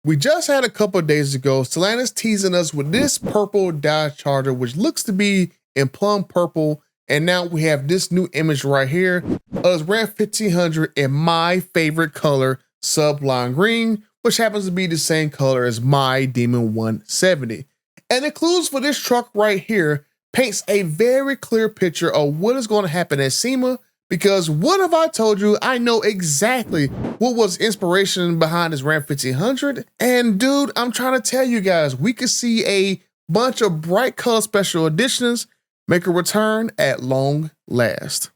We just had a couple of days ago, Stellantis teasing us with this purple Dodge Charger, which looks to be in plum purple. And now we have this new image right here of this Ram 1500 in my favorite color, Sublime Green, which happens to be the same color as my Demon 170. And the clues for this truck right here paints a very clear picture of what is going to happen at SEMA, because what have I told you? I know exactly what was inspiration behind this Ram 1500. And dude, I'm trying to tell you guys, we could see a bunch of bright color special editions make a return at long last.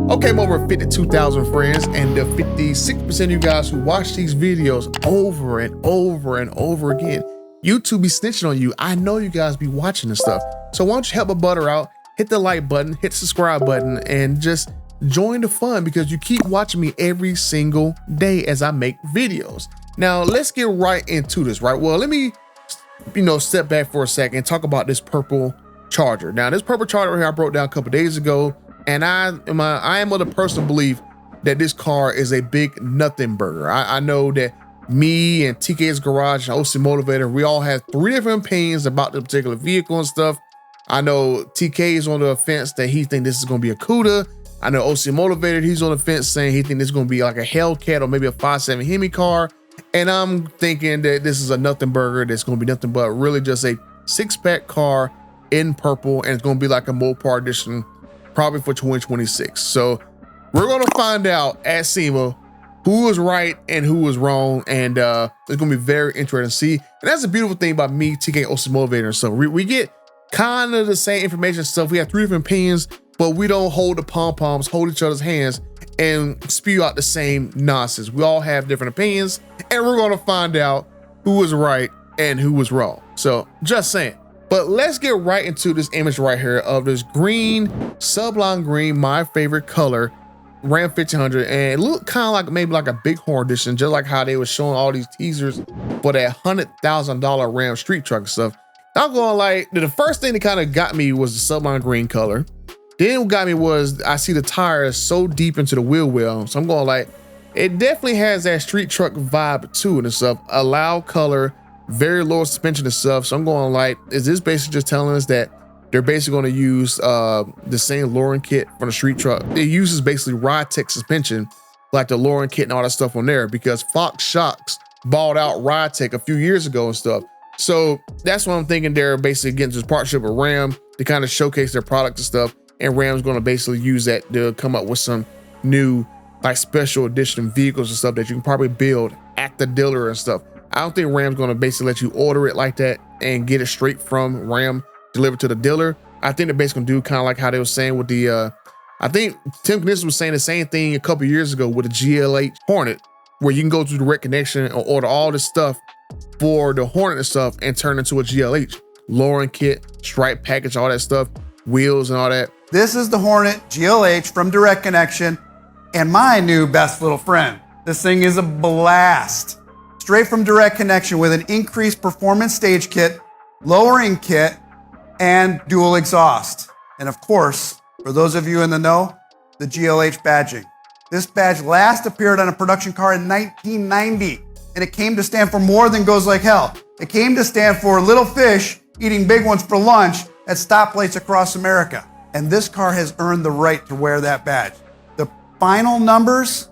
Okay, I'm over 52,000 friends, and the 56% of you guys who watch these videos over and over and over again, YouTube be snitching on you. I know you guys be watching this stuff. So why don't you help a butter out, hit the like button, hit the subscribe button, and just join the fun, because you keep watching me every single day as I make videos. Now let's get right into this, right? Well, let me, step back for a second and talk about this purple Charger. Now this purple Charger right here I broke down a couple days ago. And I am of the personal belief that this car is a big nothing burger. I know that me and TK's Garage and OC Motivator, we all have three different opinions about the particular vehicle and stuff. I know TK is on the fence that he thinks this is going to be a CUDA. I know OC Motivator, he's on the fence saying he thinks this is going to be like a Hellcat or maybe a 5.7 Hemi car. And I'm thinking that this is a nothing burger that's going to be nothing but really just a six-pack car in purple, and it's going to be like a Mopar edition, probably for 2026. So we're gonna find out at SEMA who was right and who was wrong, and it's gonna be very interesting to see. And that's the beautiful thing about me, TK, OC Motivator, and so we get kind of the same information stuff. We have three different opinions, but we don't hold the pom-poms, hold each other's hands, and spew out the same nonsense. We all have different opinions, and we're gonna find out who was right and who was wrong. So just saying. But let's get right into this image right here of this green, Sublime Green, my favorite color, Ram 1500. And it looked kind of like maybe like a Bighorn edition, just like how they were showing all these teasers for that $100,000 Ram street truck and stuff. I'm going like, the first thing that kind of got me was the Sublime Green color. Then what got me was I see the tires so deep into the wheel well. So I'm going like, it definitely has that street truck vibe to it and stuff. A loud color, very low suspension and stuff. So I'm going like, is this basically just telling us that they're basically going to use the same lowering kit from the street truck? It uses basically RideTech suspension, like the lowering kit and all that stuff on there, because Fox Shocks bought out RideTech a few years ago and stuff. So that's what I'm thinking. They're basically getting this partnership with Ram to kind of showcase their product and stuff. And Ram's going to basically use that to come up with some new like special edition vehicles and stuff that you can probably build at the dealer and stuff. I don't think Ram's going to basically let you order it like that and get it straight from Ram delivered to the dealer. I think they're basically going to do kind of like how they were saying with the, I think Tim Kniss was saying the same thing a couple years ago with the GLH Hornet, where you can go to direct connection and order all this stuff for the Hornet and stuff and turn into a GLH. Lowering kit, stripe package, all that stuff, wheels and all that. This is the Hornet GLH from Direct Connection and my new best little friend. This thing is a blast. Straight from Direct Connection with an increased performance stage kit, lowering kit, and dual exhaust. And of course, for those of you in the know, the GLH badging. This badge last appeared on a production car in 1990, and it came to stand for more than goes like hell. It came to stand for little fish eating big ones for lunch at stoplights across America. And this car has earned the right to wear that badge. The final numbers,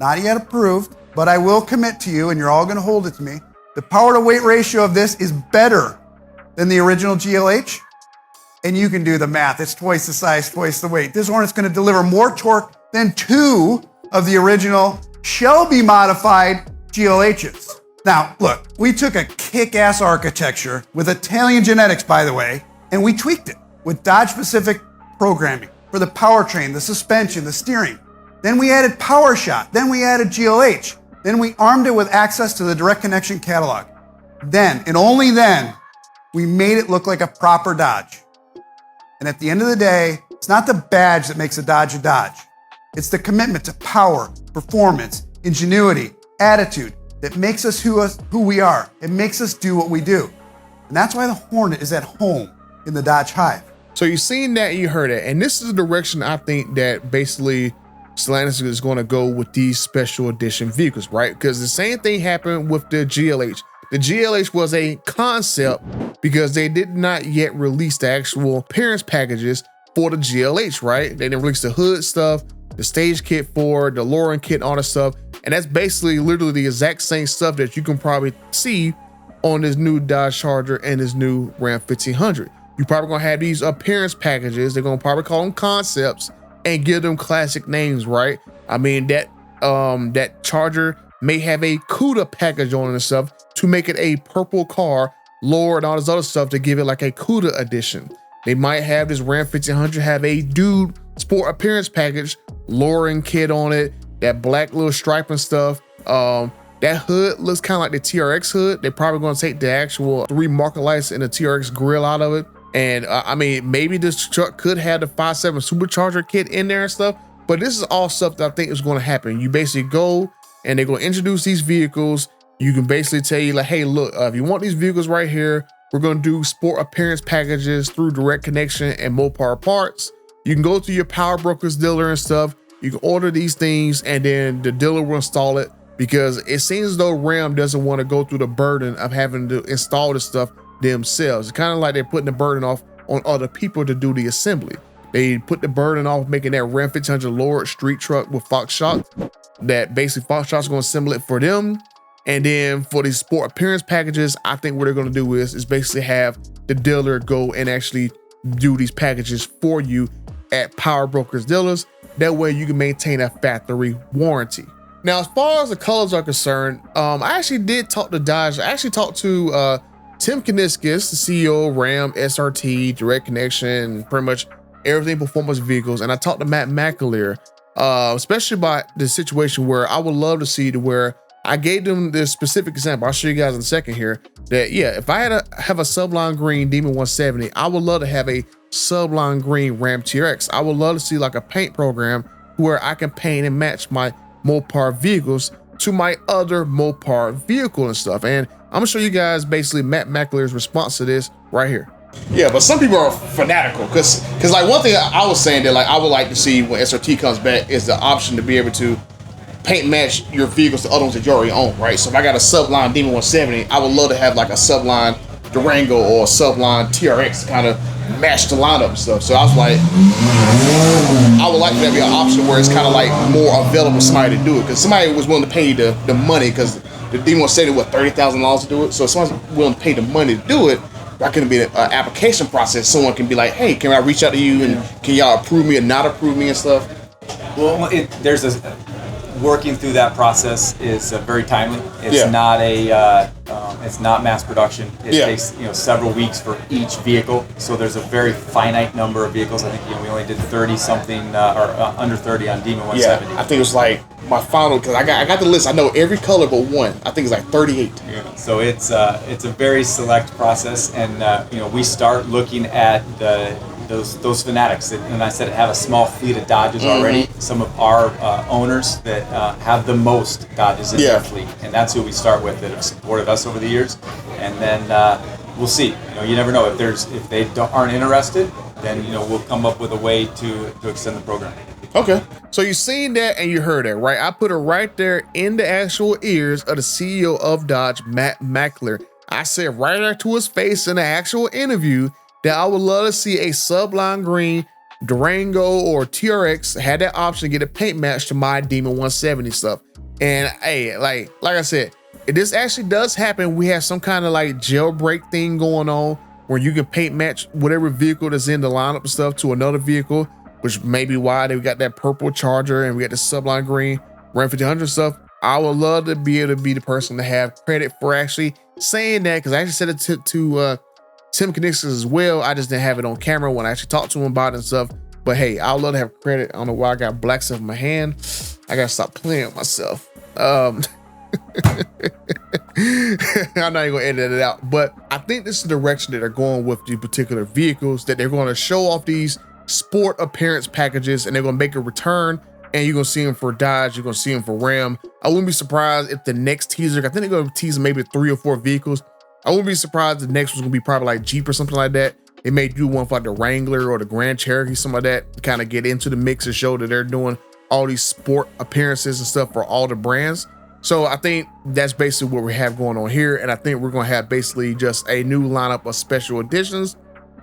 not yet approved, but I will commit to you, and you're all gonna hold it to me, the power to weight ratio of this is better than the original GLH. And you can do the math. It's twice the size, twice the weight. This Hornet's gonna deliver more torque than two of the original Shelby modified GLHs. Now, look, we took a kick-ass architecture with Italian genetics, by the way, and we tweaked it with Dodge-specific programming for the powertrain, the suspension, the steering. Then we added PowerShot. Then we added GLH. Then we armed it with access to the Direct Connection catalog. Then, and only then, we made it look like a proper Dodge. And at the end of the day, it's not the badge that makes a Dodge a Dodge. It's the commitment to power, performance, ingenuity, attitude that makes us who we are. It makes us do what we do. And that's why the Hornet is at home in the Dodge Hive. So you've seen that, you heard it. And this is the direction I think that basically Stellantis is going to go with these special edition vehicles, right? Because the same thing happened with the GLH. The GLH was a concept because they did not yet release the actual appearance packages for the GLH, right? They didn't release the hood stuff, the stage kit for the lowering kit, all that stuff. And that's basically literally the exact same stuff that you can probably see on this new Dodge Charger and this new Ram 1500. You're probably gonna have these appearance packages. They're gonna probably call them concepts and give them classic names, right? I mean, that Charger may have a CUDA package on it and stuff to make it a purple car, lower and all this other stuff to give it like a CUDA edition. They might have this Ram 1500 have a dude sport appearance package, lowering kit on it, that black little stripe and stuff. That hood looks kind of like the TRX hood. They're probably going to take the actual 3 marker lights and the TRX grille out of it. And I mean, maybe this truck could have the 5.7 supercharger kit in there and stuff, but this is all stuff that I think is going to happen. You basically go and they're going to introduce these vehicles. You can basically tell you like, hey, look, if you want these vehicles right here, we're going to do sport appearance packages through direct connection and Mopar parts. You can go to your power brokers dealer and stuff. You can order these things and then the dealer will install it, because it seems as though Ram doesn't want to go through the burden of having to install this stuff themselves. It's kind of like they're putting the burden off on other people to do the assembly. They put the burden off making that Ram 1500 lowered street truck with Fox shocks, that basically Fox shocks are going to assemble it for them. And then for these sport appearance packages, I think what they're going to do is basically have the dealer go and actually do these packages for you at power brokers dealers. That way you can maintain a factory warranty. Now, as far as the colors are concerned, I actually did talk to Dodge. I actually talked to Tim Kuniskis, the CEO of Ram, SRT, Direct Connection, pretty much everything performance vehicles. And I talked to Matt McAleer, especially about the situation where I would love to see to where I gave them this specific example. I'll show you guys in a second here that, yeah, if I had to have a Sublime Green Demon 170, I would love to have a Sublime Green Ram TRX. I would love to see like a paint program where I can paint and match my Mopar vehicles to my other Mopar vehicle and stuff. And I'm gonna show you guys basically Matt McAleer's response to this right here. Yeah, but some people are fanatical because like one thing I was saying that like I would like to see when SRT comes back is the option to be able to paint match your vehicles to other ones that you already own, right? So if I got a Sublime Demon 170, I would love to have like a Sublime Durango or a Sublime TRX kind of match the lineup and stuff. So I was like, I would like that to be an option where it's kind of like more available for somebody to do it, because somebody was willing to pay the money, because the Demon 170 what $30,000 to do it. So if someone's willing to pay the money to do it, that can be an application process. Someone can be like, hey, can I reach out to you and can y'all approve me or not approve me and stuff? Well, there's a working through that process is very timely. It's Yeah. not it's not mass production. It Yeah. takes several weeks for each vehicle. So there's a very finite number of vehicles. I think we only did 30 something or under 30 on Demon 170. Yeah, I think it was like my final, because I got the list. I know every color but one. I think it's like 38. Yeah. So it's a very select process, and we start looking at those fanatics, and I said have a small fleet of Dodges already. Some of our owners that have the most Dodges in their fleet, and that's who we start with that have supported us over the years. And then we'll see. You never know if they aren't interested, then we'll come up with a way to extend the program. Okay. So you seen that and you heard that, right? I put it right there in the actual ears of the CEO of Dodge, Matt McAleer. I said right there to his face in the actual interview that I would love to see a Sublime Green Durango or TRX had that option to get a paint match to my Demon 170 stuff. And hey, like I said, if this actually does happen, we have some kind of like jailbreak thing going on where you can paint match whatever vehicle that's in the lineup and stuff to another vehicle, which may be why they got that purple Charger and we got the Sublime Green Ram 1500 stuff. I would love to be able to be the person to have credit for actually saying that, because I actually said it to Tim Kuniskis as well. I just didn't have it on camera when I actually talked to him about it and stuff. But hey, I would love to have credit. I don't know why I got black stuff in my hand. I gotta stop playing with myself. I'm not even gonna edit it out, but I think this is the direction that they're going with the particular vehicles, that they're going to show off these sport appearance packages and they're going to make a return, and you're going to see them for Dodge, you're going to see them for Ram. I wouldn't be surprised if the next teaser, I think they're going to tease maybe 3 or 4 vehicles. I wouldn't be surprised if the next one's going to be probably like Jeep or something like that. They may do one for like the Wrangler or the Grand Cherokee, something like that, to kind of get into the mix and show that they're doing all these sport appearances and stuff for all the brands. So I think that's basically what we have going on here. And I think we're going to have basically just a new lineup of special editions.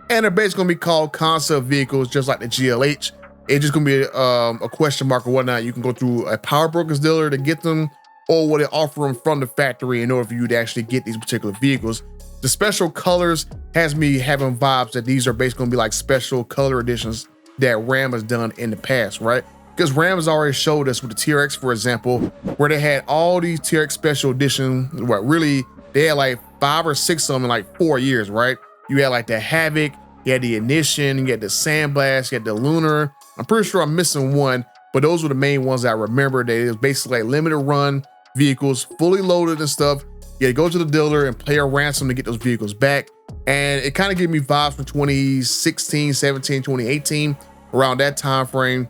And they're basically going to be called concept vehicles, just like the GLH. It's just going to be a question mark or whatnot. You can go through a power brokers dealer to get them, or will they offer them from the factory in order for you to actually get these particular vehicles. The special colors has me having vibes that these are basically going to be like special color editions that Ram has done in the past, right? Because Ram has already showed us with the TRX, for example, where they had all these TRX special edition, what really, they had like 5 or 6 of them in like 4 years, right? You had like the Havoc, you had the Ignition, you had the Sandblast, you had the Lunar. I'm pretty sure I'm missing one, but those were the main ones I remember. That it was basically like limited run vehicles, fully loaded and stuff. You had to go to the dealer and pay a ransom to get those vehicles back. And it kind of gave me vibes from 2016, 17, 2018, around that time frame.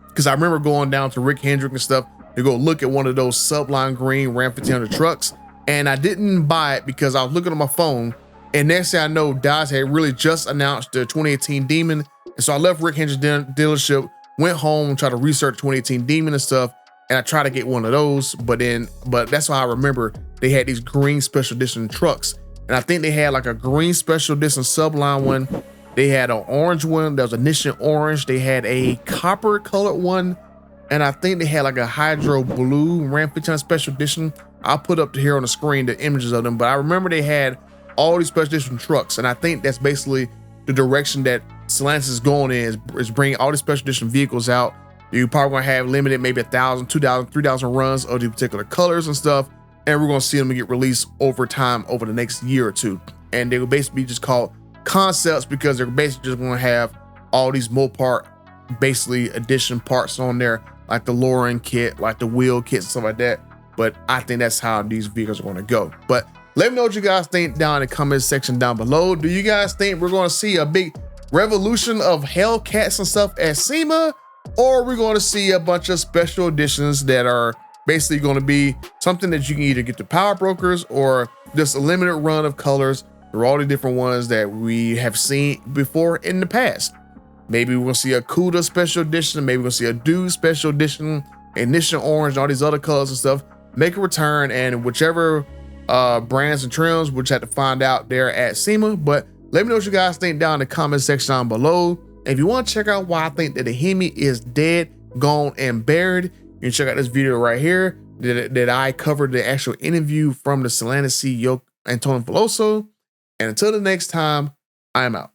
Because I remember going down to Rick Hendrick and stuff to go look at one of those Sublime Green Ram 1500 trucks. And I didn't buy it because I was looking on my phone. And next thing I know, Dodge had really just announced the 2018 Demon. And so I left Rick Hendrick's dealership, went home, tried to research 2018 Demon and stuff. And I tried to get one of those, but that's why I remember they had these green special edition trucks. And I think they had like a green special edition Sublime one. They had an orange one. There was a Nissan orange. They had a copper colored one. And I think they had like a hydro blue Ram 1500 special edition. I'll put up here on the screen the images of them, but I remember they had all these special edition trucks. And I think that's basically the direction that Stellantis is going in, is bringing all these special edition vehicles out. You're probably gonna have limited, maybe 1,000, 2,000, 3,000 runs of the particular colors and stuff. And we're gonna see them get released over time over the next year or two. And they will basically be just called concepts because they're basically just gonna have all these Mopar basically edition parts on there, like the Lauren kit, like the wheel kits and stuff like that. But I think that's how these vehicles are gonna go. But let me know what you guys think down in the comment section down below. Do you guys think we're gonna see a big revolution of Hellcats and stuff at SEMA? Or we're going to see a bunch of special editions that are basically going to be something that you can either get to power brokers or just a limited run of colors. There are all the different ones that we have seen before in the past. Maybe we're going to see a Cuda special edition. Maybe we're going to see a Dude special edition, Ignition Orange, all these other colors and stuff. Make a return, and whichever brands and trims, we'll just have to find out there at SEMA. But let me know what you guys think down in the comment section down below. If you want to check out why I think that the Hemi is dead, gone, and buried, you can check out this video right here that I covered the actual interview from the Stellantis CEO, Antonio Veloso. And until the next time, I'm out.